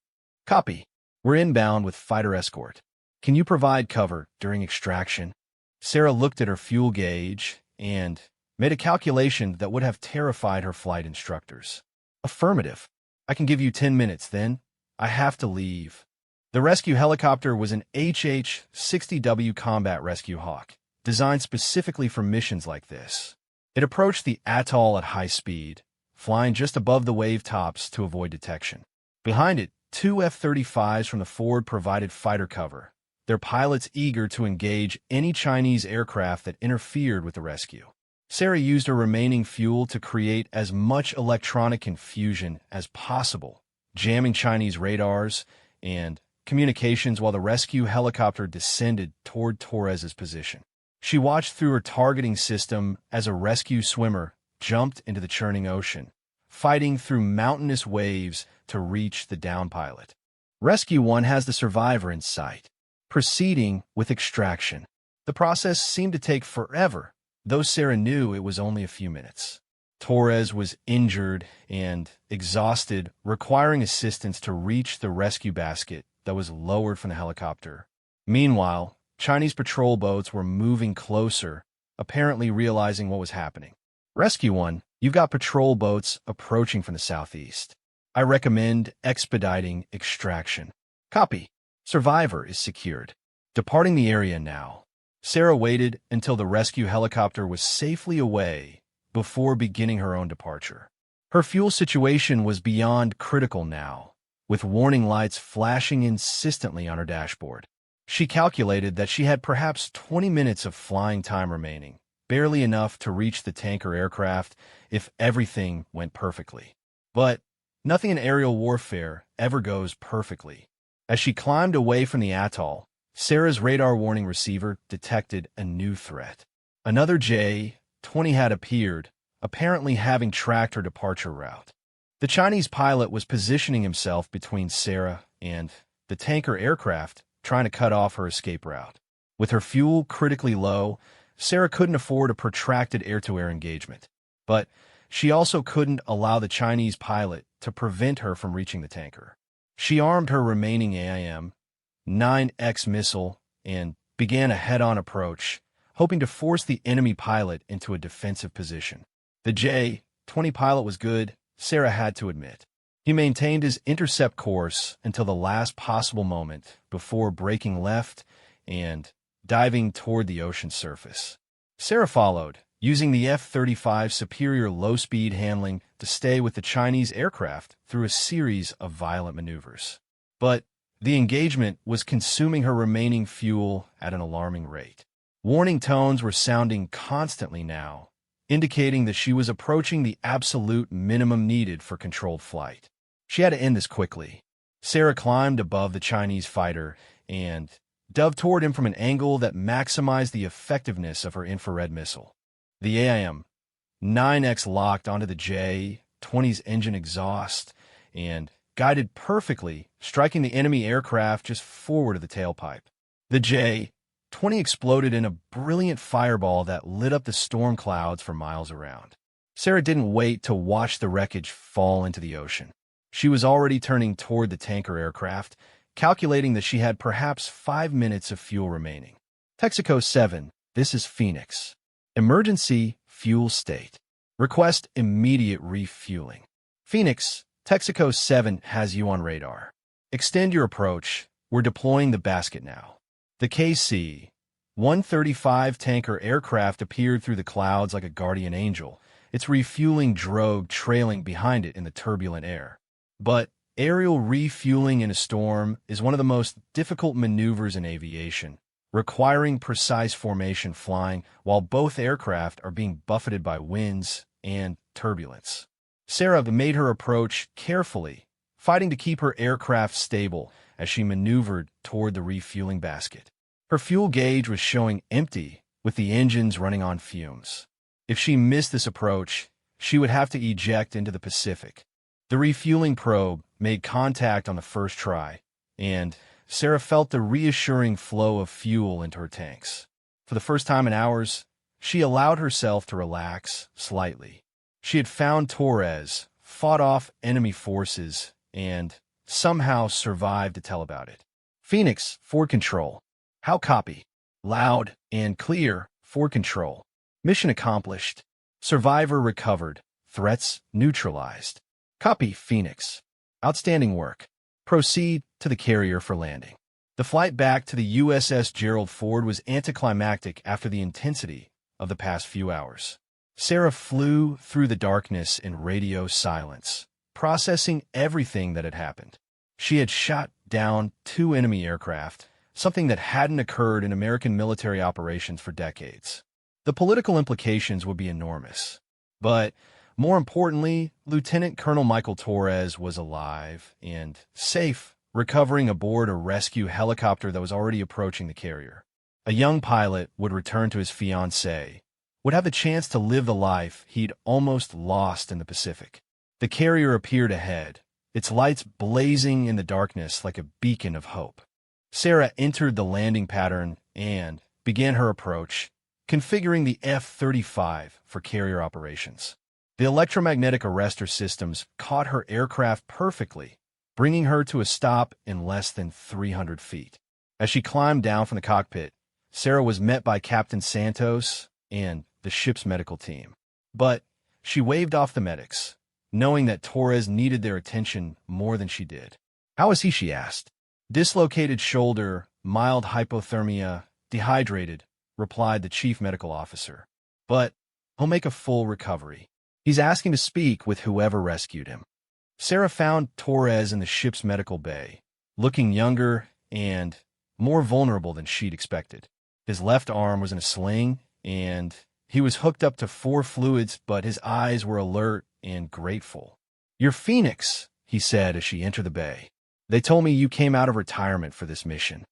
"Copy. We're inbound with fighter escort. Can you provide cover during extraction?" Sarah looked at her fuel gauge and made a calculation that would have terrified her flight instructors. "Affirmative. I can give you 10 minutes, then I have to leave." The rescue helicopter was an HH-60W Combat Rescue Hawk, designed specifically for missions like this. It approached the atoll at high speed, flying just above the wave tops to avoid detection. Behind it, two F-35s from the forward provided fighter cover, their pilots eager to engage any Chinese aircraft that interfered with the rescue. Sarah used her remaining fuel to create as much electronic confusion as possible, jamming Chinese radars and communications while the rescue helicopter descended toward Torres's position. She watched through her targeting system as a rescue swimmer jumped into the churning ocean, fighting through mountainous waves to reach the downed pilot. Rescue 1 has the survivor in sight, proceeding with extraction. The process seemed to take forever, though Sarah knew it was only a few minutes. Torres was injured and exhausted, requiring assistance to reach the rescue basket that was lowered from the helicopter. Meanwhile, Chinese patrol boats were moving closer, apparently realizing what was happening. "Rescue 1, you've got patrol boats approaching from the southeast. I recommend expediting extraction." "Copy. Survivor is secured. Departing the area now." Sarah waited until the rescue helicopter was safely away before beginning her own departure. Her fuel situation was beyond critical now, with warning lights flashing insistently on her dashboard. She calculated that she had perhaps 20 minutes of flying time remaining, barely enough to reach the tanker aircraft if everything went perfectly. But nothing in aerial warfare ever goes perfectly. As she climbed away from the atoll, Sarah's radar warning receiver detected a new threat. Another J-20 had appeared, apparently having tracked her departure route. The Chinese pilot was positioning himself between Sarah and the tanker aircraft, trying to cut off her escape route. With her fuel critically low, Sarah couldn't afford a protracted air-to-air engagement. But she also couldn't allow the Chinese pilot to prevent her from reaching the tanker. She armed her remaining AIM-9X missile and began a head-on approach, hoping to force the enemy pilot into a defensive position. The J-20 pilot was good, Sarah had to admit. He maintained his intercept course until the last possible moment before breaking left and diving toward the ocean surface. Sarah followed, using the F-35's superior low-speed handling to stay with the Chinese aircraft through a series of violent maneuvers. But the engagement was consuming her remaining fuel at an alarming rate. Warning tones were sounding constantly now, indicating that she was approaching the absolute minimum needed for controlled flight. She had to end this quickly. Sarah climbed above the Chinese fighter and dove toward him from an angle that maximized the effectiveness of her infrared missile. The AIM-9X locked onto the J-20's engine exhaust and guided perfectly, striking the enemy aircraft just forward of the tailpipe. The J-20 exploded in a brilliant fireball that lit up the storm clouds for miles around. Sarah didn't wait to watch the wreckage fall into the ocean. She was already turning toward the tanker aircraft, calculating that she had perhaps 5 minutes of fuel remaining. Texaco 7, this is Phoenix. Emergency fuel state. Request immediate refueling. Phoenix, Texaco 7 has you on radar. Extend your approach. We're deploying the basket now. The KC-135 tanker aircraft appeared through the clouds like a guardian angel, its refueling drogue trailing behind it in the turbulent air. But aerial refueling in a storm is one of the most difficult maneuvers in aviation, requiring precise formation flying while both aircraft are being buffeted by winds and turbulence. Sarah made her approach carefully, fighting to keep her aircraft stable as she maneuvered toward the refueling basket. Her fuel gauge was showing empty, with the engines running on fumes. If she missed this approach, she would have to eject into the Pacific. The refueling probe made contact on the first try, and Sarah felt the reassuring flow of fuel into her tanks. For the first time in hours, she allowed herself to relax slightly. She had found Torres, fought off enemy forces, and somehow survived to tell about it. Phoenix, Ford Control. How copy? Loud and clear, Ford Control. Mission accomplished. Survivor recovered. Threats neutralized. Copy, Phoenix. Outstanding work. Proceed to the carrier for landing. The flight back to the USS Gerald Ford was anticlimactic after the intensity of the past few hours. Sarah flew through the darkness in radio silence, processing everything that had happened. She had shot down 2 enemy aircraft, something that hadn't occurred in American military operations for decades. The political implications would be enormous. But more importantly, Lieutenant Colonel Michael Torres was alive and safe, recovering aboard a rescue helicopter that was already approaching the carrier. A young pilot would return to his fiancée, would have the chance to live the life he'd almost lost in the Pacific. The carrier appeared ahead, its lights blazing in the darkness like a beacon of hope. Sarah entered the landing pattern and began her approach, configuring the F-35 for carrier operations. The electromagnetic arrestor systems caught her aircraft perfectly, bringing her to a stop in less than 300 feet. As she climbed down from the cockpit, Sarah was met by Captain Santos and the ship's medical team. But she waved off the medics, knowing that Torres needed their attention more than she did. "How is he?" she asked. "Dislocated shoulder, mild hypothermia, dehydrated," replied the chief medical officer. "But he'll make a full recovery. He's asking to speak with whoever rescued him." Sarah found Torres in the ship's medical bay, looking younger and more vulnerable than she'd expected. His left arm was in a sling, and he was hooked up to 4 fluids, but his eyes were alert and grateful. "You're Phoenix," he said as she entered the bay. "They told me you came out of retirement for this mission."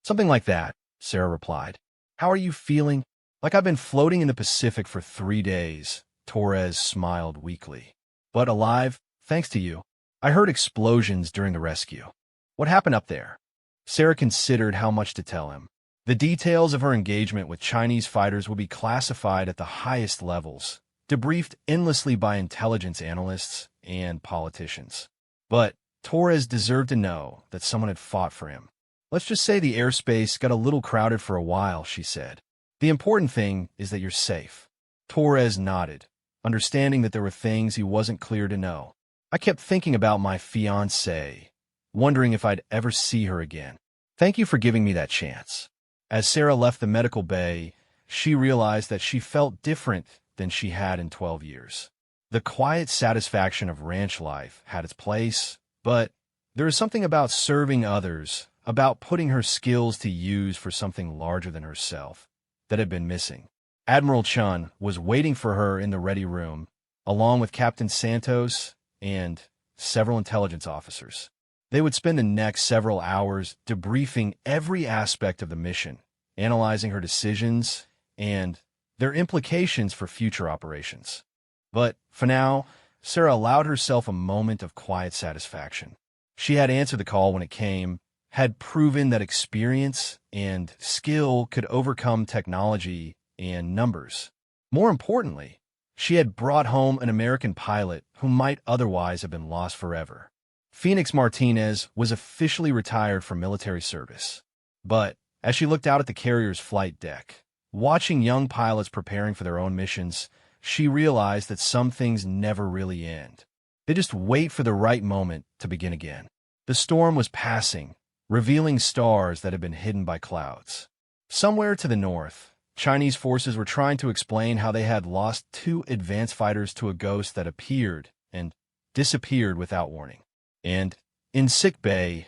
"Something like that," Sarah replied. "How are you feeling?" "Like I've been floating in the Pacific for 3 days," Torres smiled weakly. "But alive, thanks to you. I heard explosions during the rescue." "What happened up there?" Sarah considered how much to tell him. The details of her engagement with Chinese fighters would be classified at the highest levels, debriefed endlessly by intelligence analysts and politicians. But Torres deserved to know that someone had fought for him. "Let's just say the airspace got a little crowded for a while," she said. "The important thing is that you're safe." Torres nodded, understanding that there were things he wasn't clear to know. "I kept thinking about my fiancée, wondering if I'd ever see her again. Thank you for giving me that chance." As Sarah left the medical bay, she realized that she felt different than she had in 12 years. The quiet satisfaction of ranch life had its place, but there is something about serving others, about putting her skills to use for something larger than herself, that had been missing. Admiral Chun was waiting for her in the ready room, along with Captain Santos and several intelligence officers. They would spend the next several hours debriefing every aspect of the mission, analyzing her decisions and their implications for future operations. But for now, Sarah allowed herself a moment of quiet satisfaction. She had answered the call when it came, had proven that experience and skill could overcome technology and numbers. More importantly, she had brought home an American pilot who might otherwise have been lost forever. Phoenix Martinez was officially retired from military service. But as she looked out at the carrier's flight deck, watching young pilots preparing for their own missions, she realized that some things never really end. They just wait for the right moment to begin again. The storm was passing, revealing stars that had been hidden by clouds. Somewhere to the north, Chinese forces were trying to explain how they had lost 2 advanced fighters to a ghost that appeared and disappeared without warning. And in sick bay,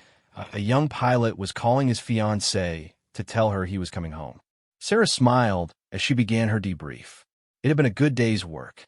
a young pilot was calling his fiancée to tell her he was coming home. Sarah smiled as she began her debrief. It had been a good day's work.